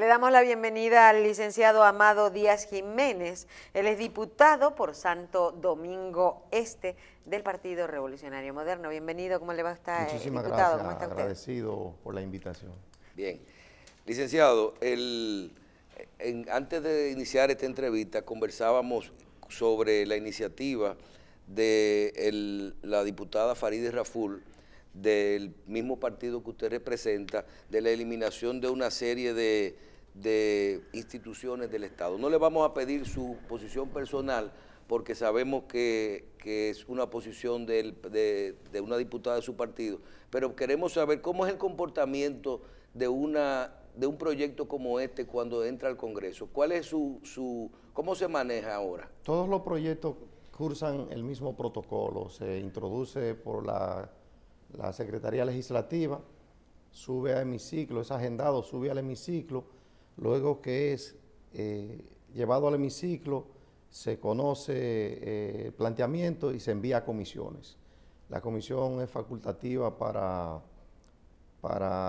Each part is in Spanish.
Le damos la bienvenida al licenciado Amado Díaz Jiménez. Él es diputado por Santo Domingo Este del Partido Revolucionario Moderno. Bienvenido, ¿cómo le va a estar, Muchísimas diputado? gracias, ¿Cómo está usted? agradecido por la invitación. Bien. Licenciado, antes de iniciar esta entrevista conversábamos sobre la iniciativa de la diputada Farideh Raful, del mismo partido que usted representa, de la eliminación de una serie de instituciones del Estado. No le vamos a pedir su posición personal porque sabemos que es una posición de una diputada de su partido, pero queremos saber cómo es el comportamiento de un proyecto como este cuando entra al Congreso. ¿Cuál es cómo se maneja ahora? Todos los proyectos cursan el mismo protocolo, se introduce por la Secretaría Legislativa, sube a hemiciclo, es agendado, sube al hemiciclo, luego que es llevado al hemiciclo, se conoce el planteamiento y se envía a comisiones. La comisión es facultativa para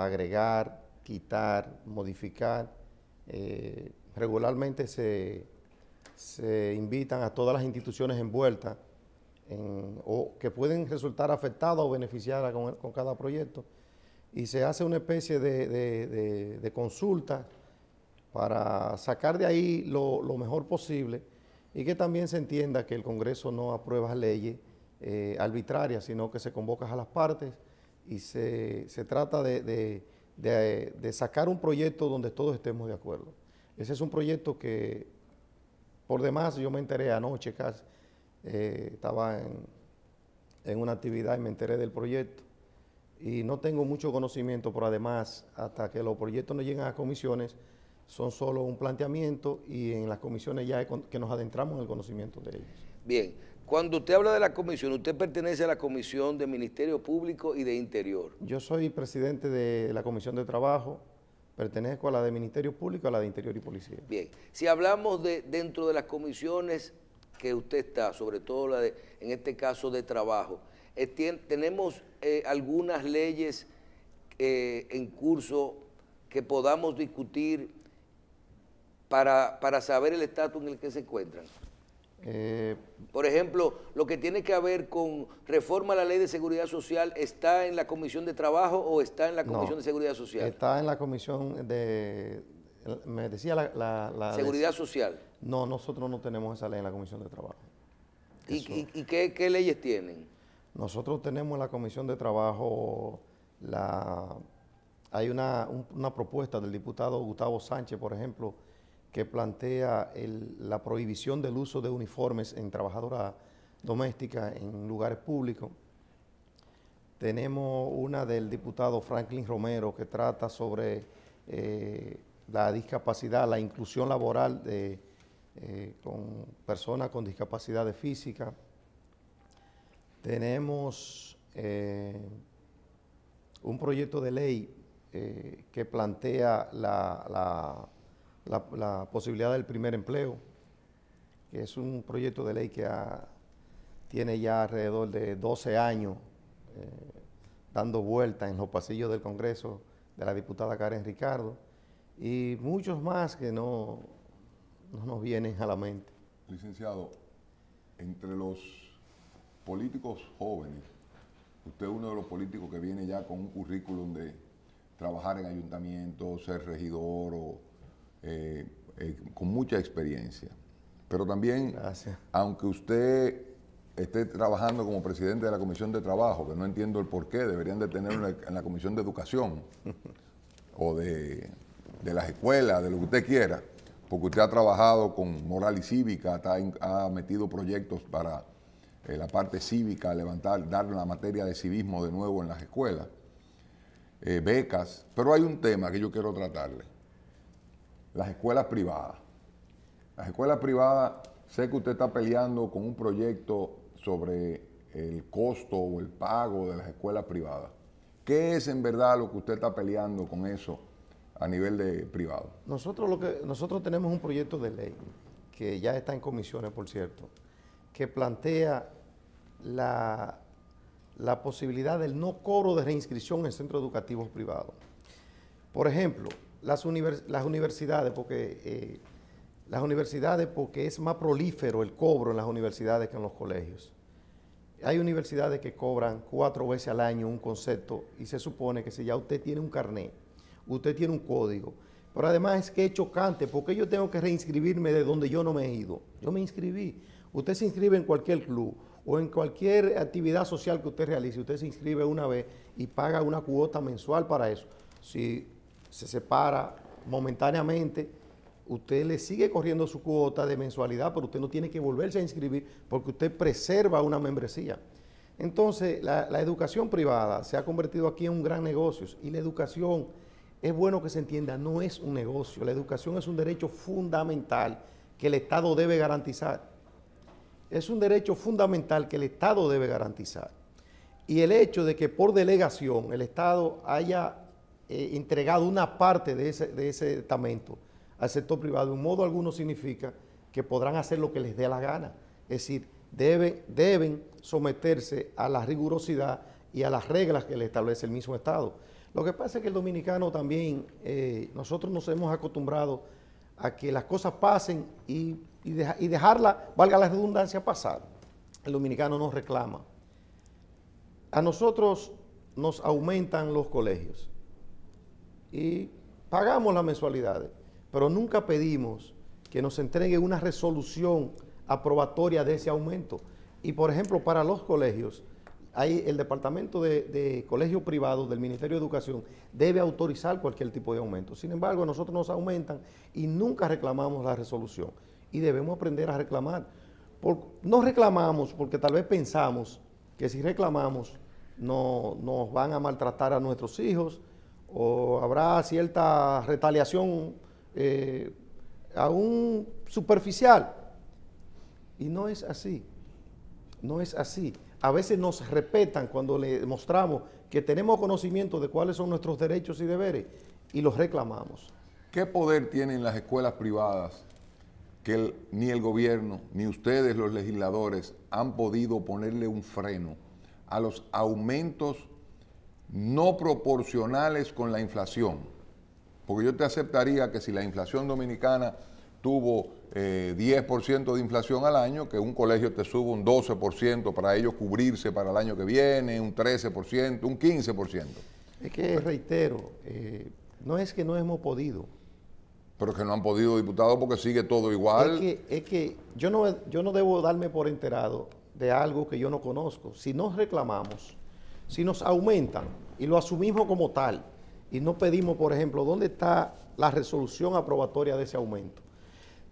agregar, quitar, modificar. Regularmente se invitan a todas las instituciones envueltas o que pueden resultar afectadas o beneficiadas con cada proyecto, y se hace una especie de consulta para sacar de ahí lo mejor posible, y que también se entienda que el Congreso no aprueba leyes arbitrarias, sino que se convoca a las partes y se trata de sacar un proyecto donde todos estemos de acuerdo. Ese es un proyecto que, por demás, yo me enteré anoche casi, estaba en una actividad y me enteré del proyecto, y no tengo mucho conocimiento, pero además, hasta que los proyectos no lleguen a comisiones, son solo un planteamiento, y en las comisiones ya es que nos adentramos en el conocimiento de ellos. Bien, cuando usted habla de la comisión, usted pertenece a la Comisión de Ministerio Público y de Interior. Yo soy presidente de la Comisión de Trabajo, pertenezco a la de Ministerio Público, a la de Interior y Policía. Bien, si hablamos dentro de las comisiones que usted está, sobre todo en este caso de trabajo, tenemos algunas leyes en curso que podamos discutir para saber el estatus en el que se encuentran. Por ejemplo, lo que tiene que ver con reforma a la Ley de Seguridad Social, ¿está en la Comisión de Trabajo o está en la Comisión de Seguridad Social? Está en la Comisión de... Me decía la ¿Seguridad Social? No, nosotros no tenemos esa ley en la Comisión de Trabajo. ¿Y qué leyes tienen? Nosotros tenemos en la Comisión de Trabajo, hay una propuesta del diputado Gustavo Sánchez, por ejemplo, que plantea la prohibición del uso de uniformes en trabajadoras domésticas en lugares públicos. Tenemos una del diputado Franklin Romero, que trata sobre la discapacidad, la inclusión laboral con personas con discapacidades físicas. Tenemos un proyecto de ley que plantea la posibilidad del primer empleo, que es un proyecto de ley que tiene ya alrededor de 12 años dando vueltas en los pasillos del Congreso de la diputada Karen Ricardo, y muchos más que no nos vienen a la mente. Licenciado, entre los políticos jóvenes, usted es uno de los políticos que viene ya con un currículum de trabajar en ayuntamientos, ser regidor con mucha experiencia. Pero también, Gracias. Aunque usted esté trabajando como presidente de la Comisión de Trabajo, que no entiendo el por qué, deberían de tenerlo en la Comisión de Educación o de las escuelas, de lo que usted quiera, porque usted ha trabajado con moral y cívica, ha metido proyectos para la parte cívica, dar la materia de civismo de nuevo en las escuelas, becas, pero hay un tema que yo quiero tratarle: las escuelas privadas. Las escuelas privadas, sé que usted está peleando con un proyecto sobre el costo o el pago de las escuelas privadas. ¿Qué es en verdad lo que usted está peleando con eso a nivel de privado? Nosotros tenemos un proyecto de ley que ya está en comisiones, por cierto, que plantea la posibilidad del no cobro de reinscripción en centros educativos privados. Por ejemplo, las universidades, porque es más prolífero el cobro en las universidades que en los colegios. Hay universidades que cobran 4 veces al año un concepto y se supone que si ya usted tiene un carnet, usted tiene un código, pero además es que es chocante porque yo tengo que reinscribirme de donde yo no me he ido. Yo me inscribí. Usted se inscribe en cualquier club o en cualquier actividad social que usted realice, usted se inscribe una vez y paga una cuota mensual para eso. Si se separa momentáneamente, usted le sigue corriendo su cuota de mensualidad, pero usted no tiene que volverse a inscribir porque usted preserva una membresía. Entonces, la educación privada se ha convertido aquí en un gran negocio y la educación, es bueno que se entienda, no es un negocio. La educación es un derecho fundamental que el Estado debe garantizar. Es un derecho fundamental que el Estado debe garantizar. Y el hecho de que por delegación el Estado haya entregado una parte de ese estamento al sector privado, en modo alguno significa que podrán hacer lo que les dé la gana. Es decir, deben someterse a la rigurosidad y a las reglas que le establece el mismo Estado. Lo que pasa es que el dominicano también, nosotros nos hemos acostumbrado a que las cosas pasen y dejarla, valga la redundancia, pasar. El dominicano nos reclama. A nosotros nos aumentan los colegios y pagamos las mensualidades, pero nunca pedimos que nos entregue una resolución aprobatoria de ese aumento. Y por ejemplo, para los colegios, hay el Departamento de Colegios Privados del Ministerio de Educación debe autorizar cualquier tipo de aumento. Sin embargo, a nosotros nos aumentan y nunca reclamamos la resolución. Y debemos aprender a reclamar. No reclamamos porque tal vez pensamos que si reclamamos nos van a maltratar a nuestros hijos o habrá cierta retaliación aún superficial. Y no es así. No es así. A veces nos respetan cuando le mostramos que tenemos conocimiento de cuáles son nuestros derechos y deberes y los reclamamos. ¿Qué poder tienen las escuelas privadas que ni el gobierno ni ustedes los legisladores han podido ponerle un freno a los aumentos no proporcionales con la inflación? Porque yo te aceptaría que si la inflación dominicana tuvo 10% de inflación al año, que un colegio te suba un 12% para ellos cubrirse para el año que viene, un 13%, un 15%. Es que, reitero, no es que no hemos podido. Pero que no han podido, diputados, porque sigue todo igual. Es que yo no debo darme por enterado de algo que yo no conozco. Si nos reclamamos, si nos aumentan y lo asumimos como tal, y no pedimos, por ejemplo, ¿dónde está la resolución aprobatoria de ese aumento?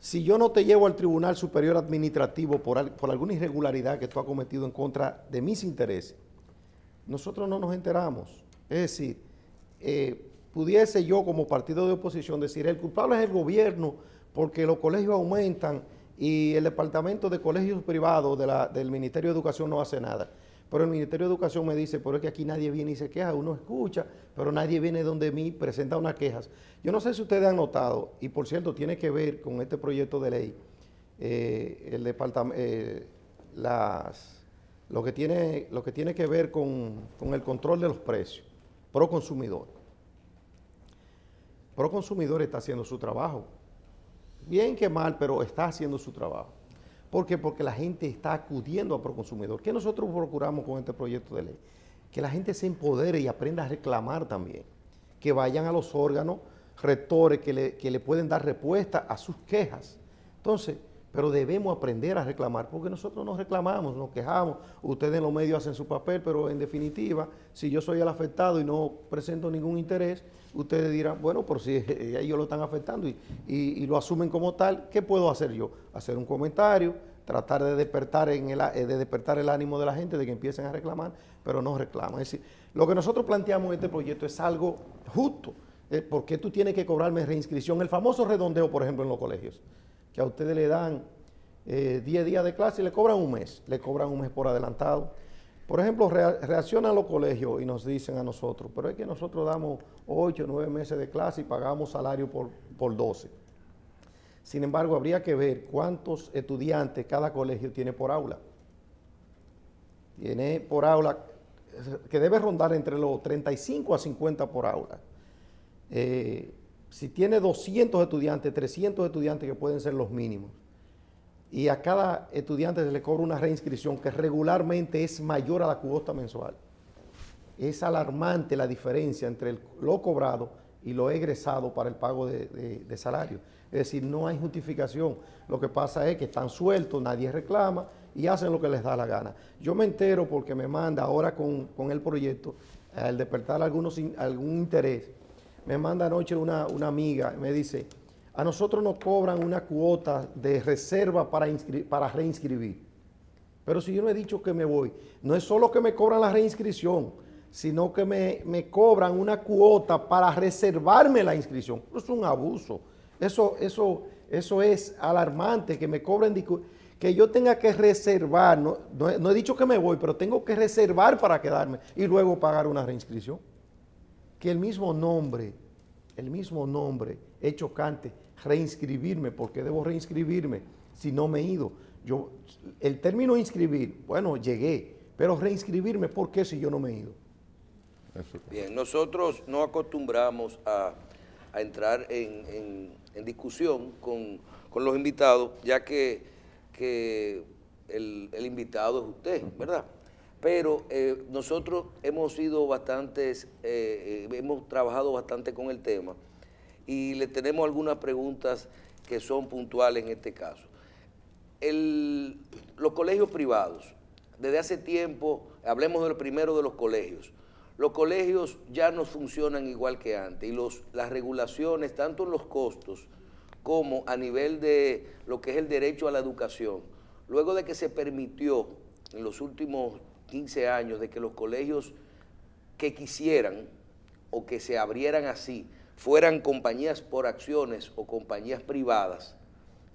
Si yo no te llevo al Tribunal Superior Administrativo por alguna irregularidad que tú has cometido en contra de mis intereses, nosotros no nos enteramos. Es decir, pudiese yo como partido de oposición decir, el culpable es el gobierno porque los colegios aumentan y el Departamento de Colegios Privados del Ministerio de Educación no hace nada. Pero el Ministerio de Educación me dice, pero es que aquí nadie viene y se queja, uno escucha, pero nadie viene donde mí, presenta unas quejas. Yo no sé si ustedes han notado, y por cierto, tiene que ver con este proyecto de ley, lo que tiene que ver con el control de los precios, Proconsumidor. Proconsumidor está haciendo su trabajo, bien que mal, pero está haciendo su trabajo. ¿Por qué? Porque la gente está acudiendo a Proconsumidor. ¿Qué nosotros procuramos con este proyecto de ley? Que la gente se empodere y aprenda a reclamar también. Que vayan a los órganos rectores que le pueden dar respuesta a sus quejas. Entonces, pero debemos aprender a reclamar, porque nosotros nos reclamamos, nos quejamos, ustedes en los medios hacen su papel, pero en definitiva, si yo soy el afectado y no presento ningún interés, ustedes dirán, bueno, por si ellos lo están afectando y lo asumen como tal, ¿qué puedo hacer yo? Hacer un comentario, tratar de despertar el ánimo de la gente, de que empiecen a reclamar, pero no reclaman. Es decir, lo que nosotros planteamos en este proyecto es algo justo. ¿Por qué tú tienes que cobrarme reinscripción? El famoso redondeo, por ejemplo, en los colegios, que a ustedes le dan 10 días de clase y le cobran un mes por adelantado. Por ejemplo, reaccionan los colegios y nos dicen a nosotros, pero es que nosotros damos 8 o 9 meses de clase y pagamos salario por 12. Sin embargo, habría que ver cuántos estudiantes cada colegio tiene por aula. Tiene por aula, que debe rondar entre los 35 a 50 por aula. si tiene 200 estudiantes, 300 estudiantes que pueden ser los mínimos, y a cada estudiante se le cobra una reinscripción que regularmente es mayor a la cuota mensual. Es alarmante la diferencia entre lo cobrado y lo egresado para el pago de salario. Es decir, no hay justificación. Lo que pasa es que están sueltos, nadie reclama y hacen lo que les da la gana. Yo me entero porque me manda ahora con el proyecto, al despertar algún interés, me manda anoche una amiga, me dice, a nosotros nos cobran una cuota de reserva para reinscribir. Pero si yo no he dicho que me voy, no es solo que me cobran la reinscripción, sino que me cobran una cuota para reservarme la inscripción. Eso es un abuso. Eso es alarmante, que me cobren, que yo tenga que reservar, no he dicho que me voy, pero tengo que reservar para quedarme y luego pagar una reinscripción. Que el mismo nombre es chocante, reinscribirme, porque debo reinscribirme si no me he ido. El término inscribir, bueno, llegué, pero reinscribirme, ¿por qué si yo no me he ido? Bien, nosotros no acostumbramos a entrar en discusión con los invitados, ya que el invitado es usted, ¿verdad? Pero nosotros hemos sido hemos trabajado bastante con el tema y le tenemos algunas preguntas que son puntuales en este caso. Los colegios privados, desde hace tiempo, hablemos del primero de los colegios. Los colegios ya no funcionan igual que antes y las regulaciones, tanto en los costos como a nivel de lo que es el derecho a la educación, luego de que se permitió en los últimos 15 años de que los colegios que quisieran o que se abrieran así fueran compañías por acciones o compañías privadas,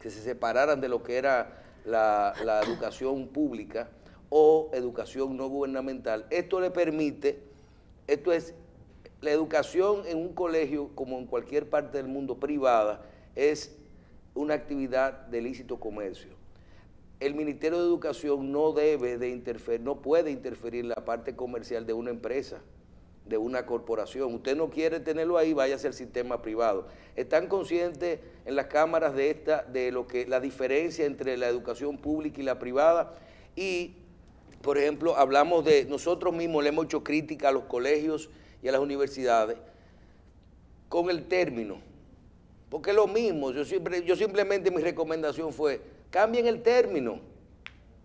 que se separaran de lo que era la educación pública o educación no gubernamental. Esto le permite... Esto es, la educación en un colegio, como en cualquier parte del mundo privada, es una actividad de lícito comercio. El Ministerio de Educación no puede interferir en la parte comercial de una empresa, de una corporación. Usted no quiere tenerlo ahí, váyase al sistema privado. ¿Están conscientes en las cámaras de lo que la diferencia entre la educación pública y la privada? Y por ejemplo, hablamos de, nosotros mismos le hemos hecho crítica a los colegios y a las universidades con el término, porque es lo mismo. Yo simplemente mi recomendación fue, cambien el término.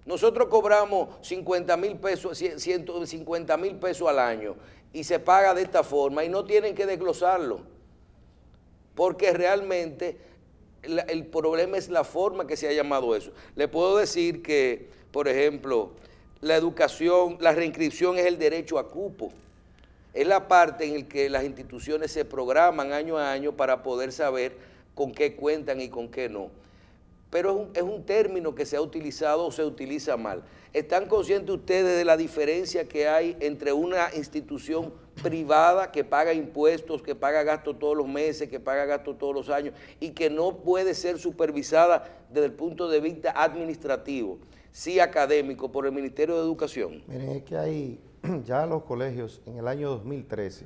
Nosotros cobramos 50,000 pesos, 150,000 pesos al año y se paga de esta forma y no tienen que desglosarlo, porque realmente el problema es la forma que se ha llamado eso. Le puedo decir que, por ejemplo, la educación, la reinscripción es el derecho a cupo. Es la parte en la que las instituciones se programan año a año para poder saber con qué cuentan y con qué no. Pero es un término que se ha utilizado o se utiliza mal. ¿Están conscientes ustedes de la diferencia que hay entre una institución privada que paga impuestos, que paga gastos todos los meses, que paga gastos todos los años y que no puede ser supervisada desde el punto de vista administrativo, sí académico, por el Ministerio de Educación? Miren, es que hay ya los colegios en el año 2013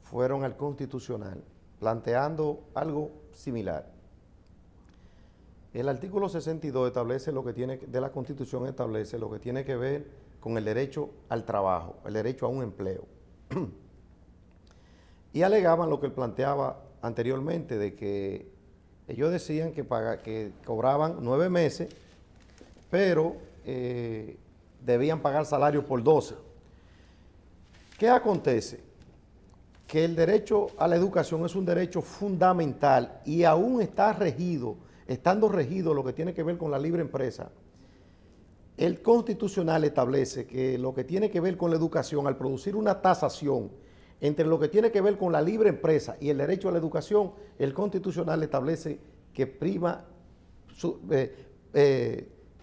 fueron al Constitucional planteando algo similar. El artículo 62 establece lo que tiene, de la Constitución establece lo que tiene que ver con el derecho al trabajo, el derecho a un empleo. Y alegaban lo que él planteaba anteriormente, de que ellos decían que cobraban 9 meses, pero debían pagar salario por 12. ¿Qué acontece? Que el derecho a la educación es un derecho fundamental y aún estando regido lo que tiene que ver con la libre empresa. El Constitucional establece que lo que tiene que ver con la educación, al producir una tasación entre lo que tiene que ver con la libre empresa y el derecho a la educación, el Constitucional establece que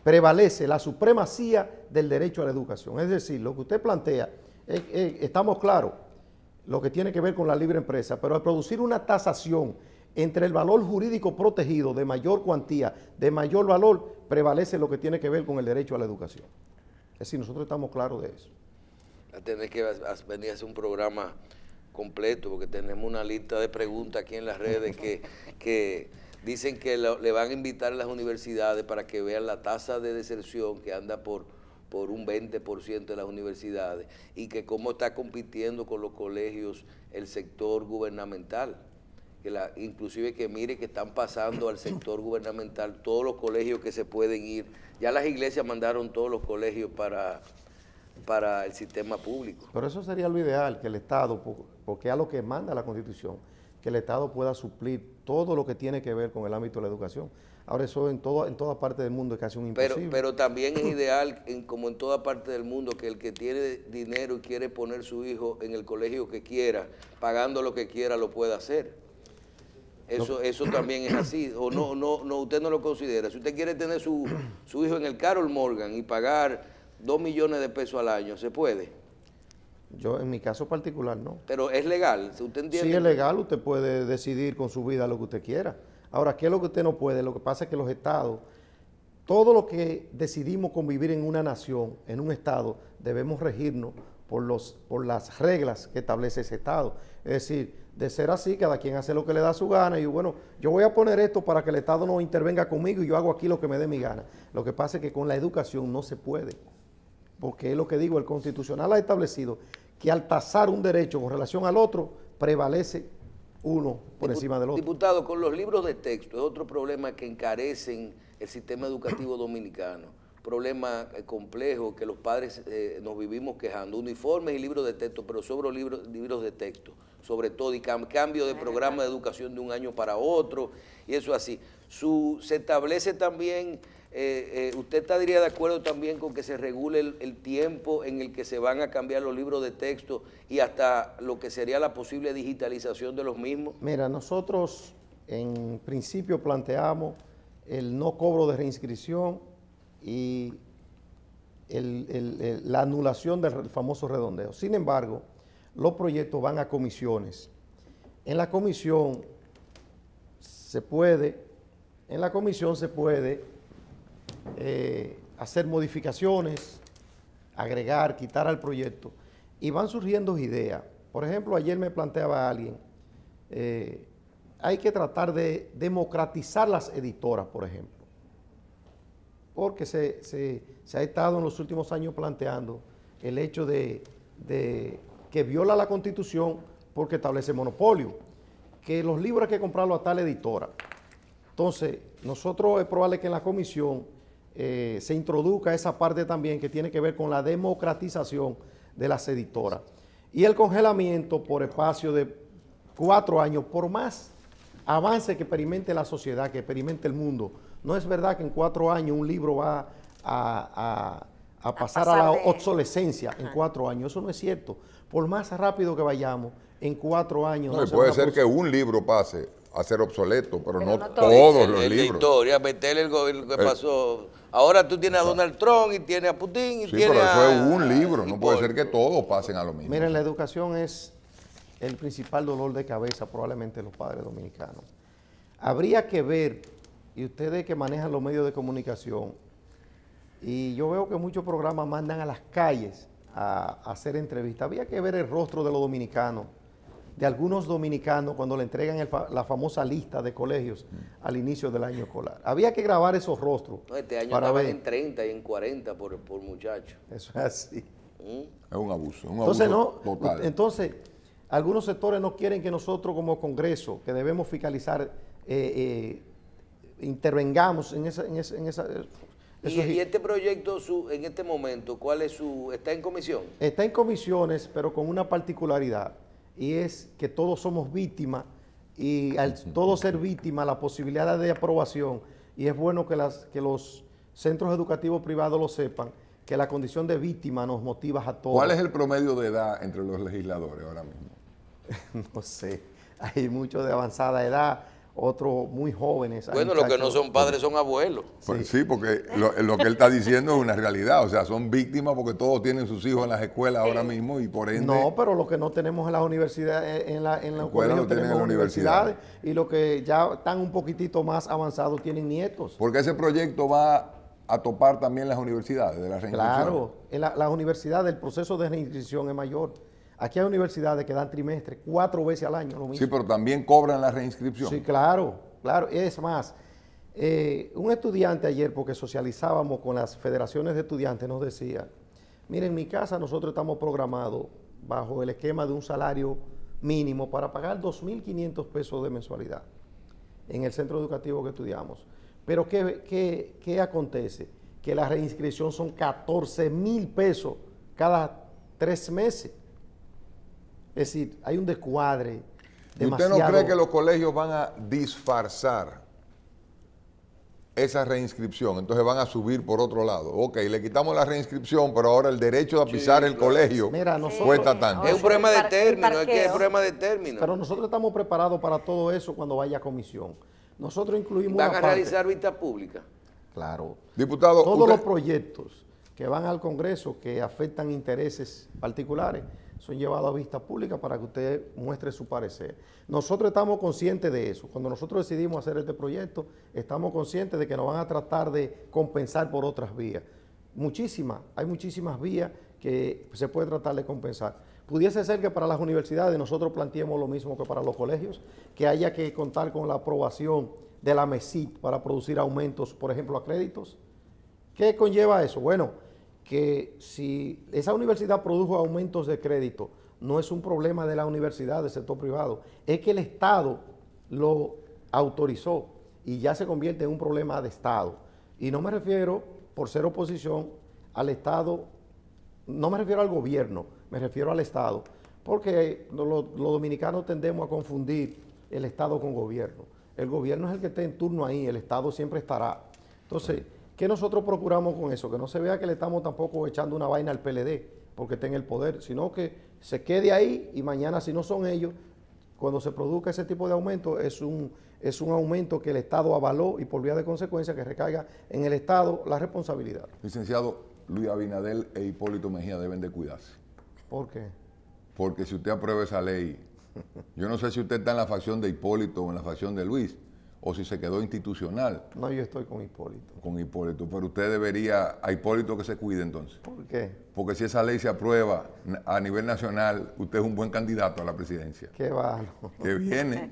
prevalece la supremacía del derecho a la educación. Es decir, lo que usted plantea, estamos claros, lo que tiene que ver con la libre empresa, pero al producir una tasación entre el valor jurídico protegido de mayor cuantía, de mayor valor, prevalece lo que tiene que ver con el derecho a la educación. Es decir, nosotros estamos claros de eso. A tener que venir a hacer un programa completo, porque tenemos una lista de preguntas aquí en las redes que dicen que le van a invitar a las universidades para que vean la tasa de deserción que anda por un 20% de las universidades, y que cómo está compitiendo con los colegios el sector gubernamental. Inclusive que mire que están pasando al sector gubernamental todos los colegios que se pueden ir. Ya las iglesias mandaron todos los colegios para el sistema público. Pero eso sería lo ideal, que el Estado, porque es a lo que manda la Constitución, que el Estado pueda suplir todo lo que tiene que ver con el ámbito de la educación. Ahora eso en toda parte del mundo es casi un imposible. Pero también es ideal, como en toda parte del mundo, que el que tiene dinero y quiere poner su hijo en el colegio que quiera, pagando lo que quiera, lo pueda hacer. Eso también es así. O no, usted no lo considera. Si usted quiere tener su hijo en el Carol Morgan y pagar 2 millones de pesos al año, ¿se puede? Yo, en mi caso particular, no. Pero es legal, ¿usted entiende? Sí, es legal, usted puede decidir con su vida lo que usted quiera. Ahora, ¿qué es lo que usted no puede? Lo que pasa es que los estados, todo lo que decidimos convivir en una nación, en un estado, debemos regirnos por las reglas que establece ese estado. Es decir, de ser así, cada quien hace lo que le da su gana y bueno, yo voy a poner esto para que el Estado no intervenga conmigo y yo hago aquí lo que me dé mi gana. Lo que pasa es que con la educación no se puede, porque es lo que digo, el Constitucional ha establecido que al tasar un derecho con relación al otro, prevalece uno por encima del otro. Diputado, con los libros de texto es otro problema que encarecen el sistema educativo dominicano. Problema complejo que los padres nos vivimos quejando. Uniformes y libros de texto, pero sobre libros de texto, sobre todo, y cambio de programa de educación de un año para otro, y eso así. Se establece también, ¿usted estaría de acuerdo también con que se regule el tiempo en el que se van a cambiar los libros de texto y hasta lo que sería la posible digitalización de los mismos? Mira, nosotros en principio planteamos el no cobro de reinscripción y la anulación del famoso redondeo. Sin embargo, los proyectos van a comisiones. En la comisión se puede hacer modificaciones, agregar, quitar al proyecto, y van surgiendo ideas. Por ejemplo, ayer me planteaba alguien, hay que tratar de democratizar las editoras, por ejemplo, porque se ha estado en los últimos años planteando el hecho de que viola la Constitución porque establece monopolio, que los libros hay que comprarlo a tal editora. Entonces, nosotros es probable que en la comisión se introduzca esa parte también que tiene que ver con la democratización de las editoras. Y el congelamiento por espacio de 4 años, por más avance que experimente la sociedad, que experimente el mundo. No es verdad que en 4 años un libro va a pasar a la obsolescencia en 4 años. Eso no es cierto. Por más rápido que vayamos, en 4 años... No, puede ser que un libro pase a ser obsoleto, pero no todos los libros. Historia, meterle lo que pasó. Ahora tú tienes a Donald Trump y tienes a Putin y sí, tienes pero eso a... es un libro, no puede ser que todos pasen a lo mismo. Miren, la educación es el principal dolor de cabeza probablemente de los padres dominicanos. Habría que ver, y ustedes que manejan los medios de comunicación, y yo veo que muchos programas mandan a las calles a hacer entrevistas, había que ver el rostro de los dominicanos, de algunos dominicanos cuando le entregan la famosa lista de colegios al inicio del año escolar. Había que grabar esos rostros. No, este año para estaban ver. en 30 y en 40 por muchacho. Eso es así. Es un abuso, Entonces, total. Entonces, algunos sectores no quieren que nosotros como Congreso, que debemos fiscalizar, intervengamos en esa... ¿Y este proyecto, en este momento, cuál es está en comisión? Está en comisiones, pero con una particularidad, y es que todos somos víctimas, y al todos ser víctimas, la posibilidad de aprobación, y es bueno que los centros educativos privados lo sepan, que la condición de víctima nos motiva a todos. ¿Cuál es el promedio de edad entre los legisladores ahora mismo? No sé, hay muchos de avanzada edad, otros muy jóvenes. Bueno, los que no son padres son abuelos. Pues sí, porque lo que él está diciendo es una realidad, o sea, son víctimas porque todos tienen sus hijos en las escuelas ahora mismo y por ende... No, pero los que no tenemos en las universidades, en los colegios no tienen tenemos en universidades, y los que ya están un poquitito más avanzados tienen nietos. Porque ese proyecto va a topar también las universidades de la reinscripción. Claro, en las universidades el proceso de reinscripción es mayor. Aquí hay universidades que dan trimestre 4 veces al año, lo mismo. Sí, pero también cobran la reinscripción. Sí, claro, claro. Es más, un estudiante ayer, porque socializábamos con las federaciones de estudiantes, nos decía, miren, en mi casa nosotros estamos programados bajo el esquema de un salario mínimo para pagar 2.500 pesos de mensualidad en el centro educativo que estudiamos. Pero ¿qué acontece? Que la reinscripción son 14.000 pesos cada 3 meses. Es decir, hay un descuadre demasiado. ¿Usted no cree que los colegios van a disfrazar esa reinscripción? Entonces van a subir por otro lado. Ok, le quitamos la reinscripción, pero ahora el derecho a pisar el colegio cuesta tanto. Es un problema de término, es que es problema de término. Pero nosotros estamos preparados para todo eso cuando vaya a comisión. Nosotros incluimos ¿Van a realizar vista pública? Claro. Diputado, todos los proyectos que van al Congreso que afectan intereses particulares son llevados a vista pública para que usted muestre su parecer. Nosotros estamos conscientes de eso. Cuando nosotros decidimos hacer este proyecto, estamos conscientes de que nos van a tratar de compensar por otras vías. Hay muchísimas vías que se puede tratar de compensar. Pudiese ser que para las universidades nosotros planteemos lo mismo que para los colegios, que haya que contar con la aprobación de la MESIT para producir aumentos, por ejemplo, a créditos. ¿Qué conlleva eso? Bueno, que si esa universidad produjo aumentos de crédito, no es un problema de la universidad, del sector privado, es que el Estado lo autorizó y ya se convierte en un problema de Estado. Y no me refiero, por ser oposición, al Estado, no me refiero al gobierno, me refiero al Estado, porque los dominicanos tendemos a confundir el Estado con gobierno. El gobierno es el que esté en turno ahí, el Estado siempre estará. Entonces, ¿qué nosotros procuramos con eso? Que no se vea que le estamos tampoco echando una vaina al PLD porque esté en el poder, sino que se quede ahí y mañana, si no son ellos, cuando se produzca ese tipo de aumento, es un aumento que el Estado avaló y por vía de consecuencia que recaiga en el Estado la responsabilidad. Licenciado, Luis Abinadel e Hipólito Mejía deben de cuidarse. ¿Por qué? Porque si usted aprueba esa ley, yo no sé si usted está en la facción de Hipólito o en la facción de Luis, o si se quedó institucional. No, yo estoy con Hipólito. Con Hipólito, pero usted debería, a Hipólito que se cuide entonces. ¿Por qué? Porque si esa ley se aprueba a nivel nacional, usted es un buen candidato a la presidencia. Qué va. Que viene.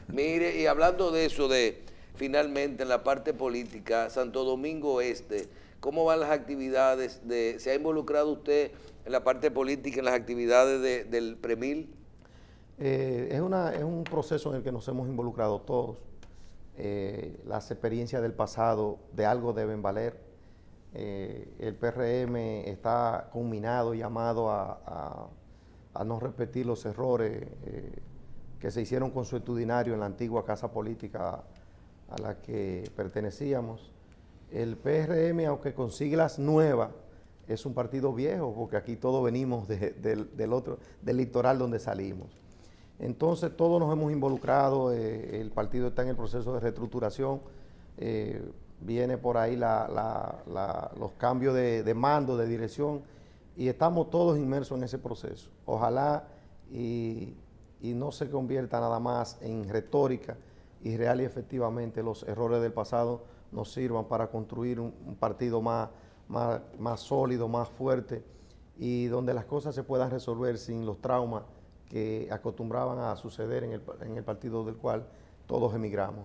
Mire, y hablando de eso, de finalmente en la parte política, Santo Domingo Este, ¿cómo van las actividades? ¿Se ha involucrado usted en la parte política, en las actividades del PREMIL? Es un proceso en el que nos hemos involucrado todos. Las experiencias del pasado de algo deben valer. El PRM está culminado, llamado a no repetir los errores que se hicieron consuetudinarios en la antigua casa política a la que pertenecíamos. El PRM, aunque con siglas nuevas, es un partido viejo, porque aquí todos venimos del litoral donde salimos. Entonces todos nos hemos involucrado, el partido está en el proceso de reestructuración, viene por ahí los cambios de mando, de dirección, y estamos todos inmersos en ese proceso. Ojalá y no se convierta nada más en retórica y real y efectivamente los errores del pasado nos sirvan para construir un partido más sólido, más fuerte, y donde las cosas se puedan resolver sin los traumas que acostumbraban a suceder en el partido del cual todos emigramos.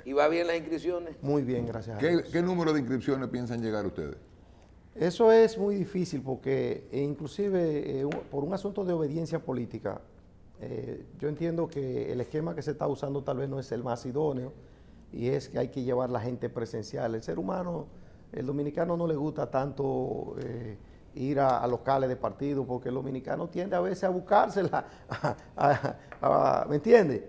¿Y va bien las inscripciones? Muy bien, gracias a Dios. ¿Qué número de inscripciones piensan llegar ustedes? Eso es muy difícil porque inclusive por un asunto de obediencia política, yo entiendo que el esquema que se está usando tal vez no es el más idóneo, y es que hay que llevar la gente presencial. El ser humano, el dominicano no le gusta tanto ir a locales de partido, porque el dominicano tiende a veces a buscársela, ¿me entiende?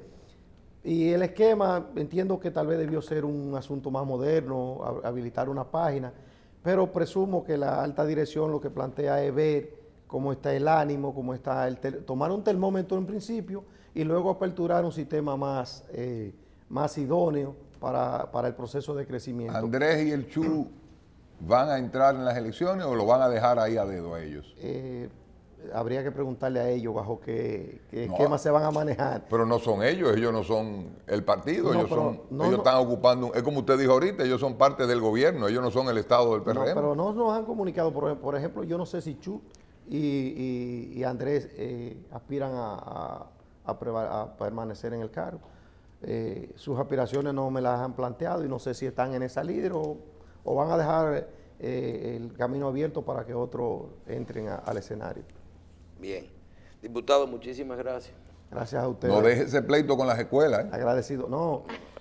Y el esquema, entiendo que tal vez debió ser un asunto más moderno, habilitar una página, pero presumo que la alta dirección lo que plantea es ver cómo está el ánimo, cómo está tomar un termómetro en principio y luego aperturar un sistema más idóneo para el proceso de crecimiento. ¿Andrés y el Chu van a entrar en las elecciones o lo van a dejar ahí a dedo a ellos? Habría que preguntarle a ellos bajo qué esquema se van a manejar. Pero no son ellos no son el partido, No, ellos están ocupando, es como usted dijo ahorita, ellos son parte del gobierno, ellos no son el Estado del PRM. No, pero no nos han comunicado, por ejemplo, yo no sé si Chu y Andrés aspiran a permanecer en el cargo. Sus aspiraciones no me las han planteado y no sé si están en esa líder o van a dejar el camino abierto para que otros entren al escenario. Bien. Diputado, muchísimas gracias. Gracias a ustedes. No deje ese pleito con las escuelas. Agradecido.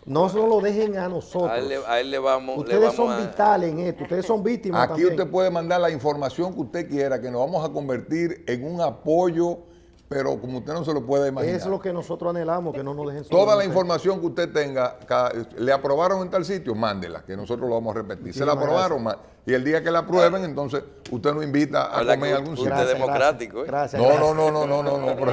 No se lo dejen a nosotros. A él le vamos Ustedes son vitales en esto, ustedes son víctimas Aquí también. usted puede mandar la información que usted quiera, que nos vamos a convertir en un apoyo, pero como usted no se lo puede imaginar. Es lo que nosotros anhelamos, que no nos dejen Toda la solos. información que usted tenga, le aprobaron en tal sitio, mándela, que nosotros lo vamos a repetir. Se la Muchísimas aprobaron, y el día que la aprueben, entonces usted nos invita a Habla comer que algún usted sitio. es democrático, ¿eh? Gracias. No, gracias. no, pero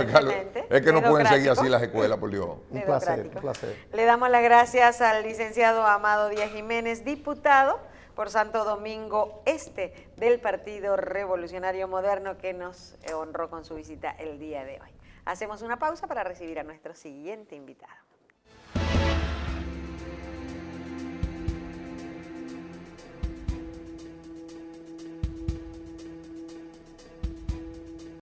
es que no pueden seguir así las escuelas, por Dios. Un placer, Democrático. un placer. Le damos las gracias al licenciado Amado Díaz Jiménez, diputado por Santo Domingo Este del Partido Revolucionario Moderno, que nos honró con su visita el día de hoy. Hacemos una pausa para recibir a nuestro siguiente invitado.